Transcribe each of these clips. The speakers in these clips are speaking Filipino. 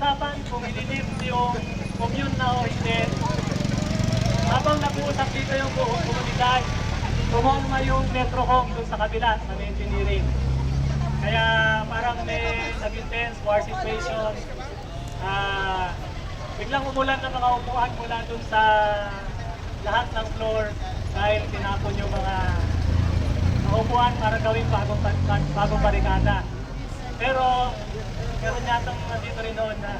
usapan kung ililim yung commune na o hindi. Habang nag-uusap dito yung buong komunidad, tumalma yung Metrocom dun sa kabila, sa engineering. Kaya parang may nag-intense war situation. Biglang umulan ng mga upuan mula dun sa lahat ng floor dahil tinapon yung mga upuan para gawing bagong barikada. Pero meron yatang nandito rin noon na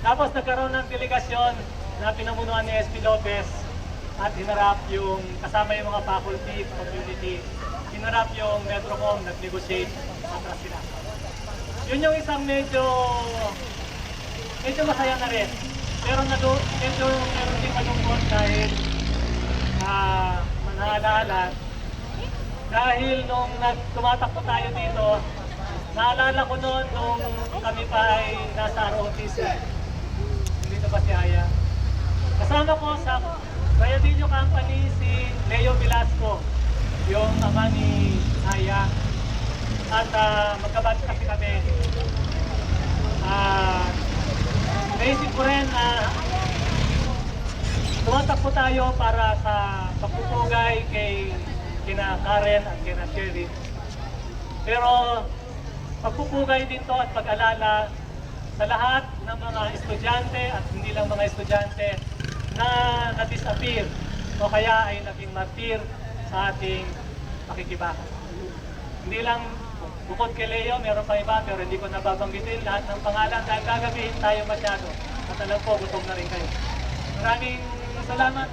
tapos nagkaroon ng delegasyon na pinamunuan ni SP Lopez at hinarap yung kasama yung mga faculty, community, hinarap yung Metrocom, nag-negotiate, atras sila. Yun yung isang medyo masaya na rin. Pero medyo meron din malungkot dahil manaalala. Dahil nung tumatakbo tayo dito, naalala ko noon nung kami pa ay nasa ROTC. Dito pa si Aya. Kasama ko sa Rayadinho Company si Leo Velasco, yung ama ni Aya. At magkabatch kasi kami. Naisip ko rin na tumatakbo tayo para sa pagpupugay kina Karen at kina Sherry. Pero pagpupugay din to at pag-alala sa lahat ng mga estudyante at hindi lang mga estudyante na na-disappear o kaya ay naging martir sa ating pakikibaka. Hindi lang bukod kay Leo, meron pa iba pero hindi ko nababanggitin lahat ng pangalan dahil gagabihin tayo masyado. At alam ko, gutom na rin kayo. Maraming salamat.